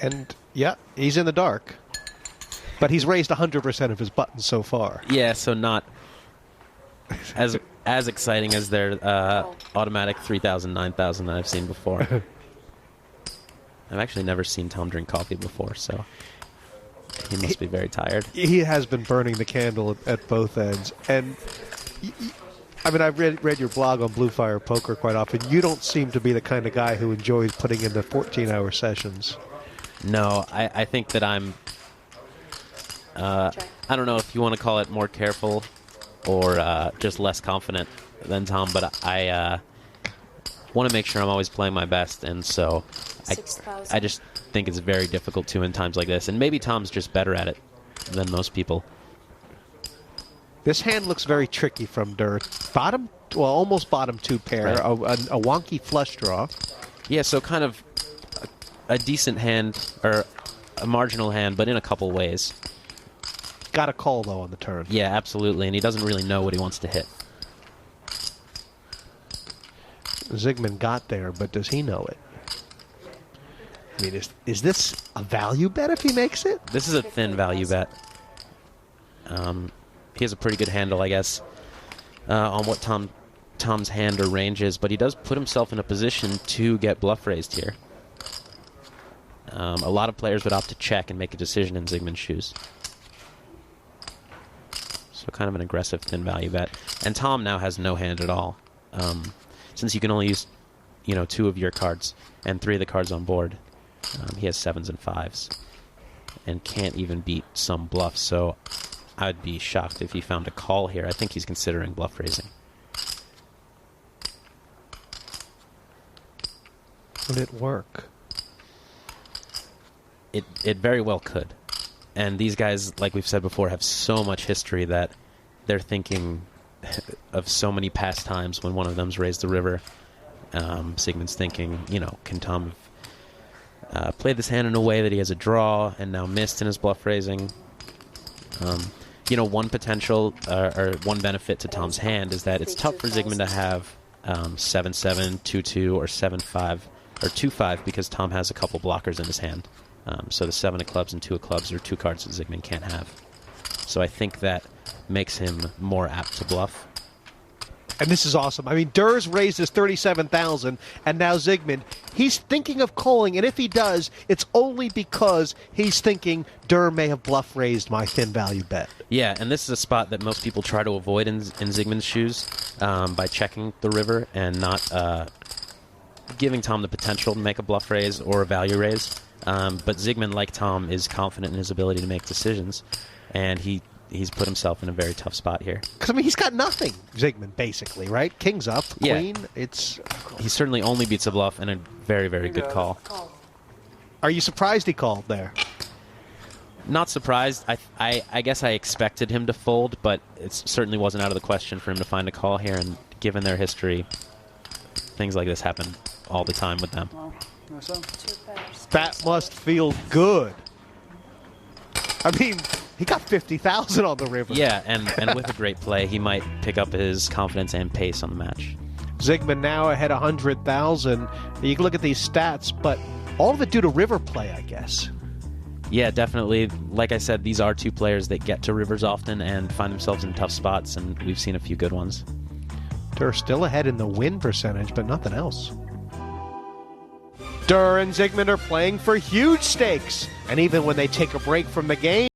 And, yeah, he's in the dark. But he's raised 100% of his buttons so far. Yeah, so not as exciting as their automatic 3,000, 9,000 that I've seen before. I've actually never seen Tom drink coffee before, so he must be very tired. He has been burning the candle at both ends. And, I mean, I've read your blog on Blue Fire Poker quite often. You don't seem to be the kind of guy who enjoys putting in the 14-hour sessions. No, I think that I'm... I don't know if you want to call it more careful or just less confident than Tom, but I want to make sure I'm always playing my best, and so I just think it's very difficult to in times like this, and maybe Tom's just better at it than most people. This hand looks very tricky from Durr. Bottom, well, almost bottom two pair, right. a wonky flush draw. Yeah, so kind of a decent hand, or a marginal hand, but in a couple ways. Got a call, though, on the turn. Yeah, absolutely, and he doesn't really know what he wants to hit. Zygmunt got there, but does he know it? I mean, is this a value bet if he makes it? This is a thin value bet. He has a pretty good handle, I guess, on what Tom's hand or range is, but he does put himself in a position to get bluff raised here. A lot of players would opt to check and make a decision in Zygmunt's shoes. So kind of an aggressive thin value bet. And Tom now has no hand at all. Since you can only use, two of your cards and 3 of the cards on board, he has 7s and 5s and can't even beat some bluffs. So I'd be shocked if he found a call here. I think he's considering bluff raising. Would it work? It very well could. And these guys, like we've said before, have so much history that they're thinking of so many past times when one of them's raised the river. Zygmunt's thinking, can Tom have played this hand in a way that he has a draw and now missed in his bluff raising? One potential or one benefit to Tom's hand is that it's tough for Zygmunt to have 7-7, 2-2, or 7-5, or 2-5 because Tom has a couple blockers in his hand. So the 7 of clubs and 2 of clubs are 2 cards that Zygmunt can't have. So I think that makes him more apt to bluff. And this is awesome. I mean, Durr's raised his 37,000, and now Zygmunt, he's thinking of calling, and if he does, it's only because he's thinking Durr may have bluff raised my thin value bet. Yeah, and this is a spot that most people try to avoid in Zygmunt's shoes by checking the river and not giving Tom the potential to make a bluff raise or a value raise. But Zygmunt, like Tom, is confident in his ability to make decisions, and he's put himself in a very tough spot here. Because, I mean, he's got nothing, Zygmunt, basically, right? King's up, queen, yeah. He certainly only beats a bluff and a very, very good call. Are you surprised he called there? Not surprised. I guess I expected him to fold, but it certainly wasn't out of the question for him to find a call here, and given their history, things like this happen all the time with them. That must feel good. I mean, he got 50,000 on the river. Yeah, and with a great play, he might pick up his confidence and pace on the match. Zygmunt now ahead 100,000. You can look at these stats, but all of it due to river play, I guess. Yeah, definitely. Like I said, these are 2 players that get to rivers often and find themselves in tough spots, and we've seen a few good ones. Durr still ahead in the win percentage, but nothing else. Durr and Zygmunt are playing for huge stakes, and even when they take a break from the game,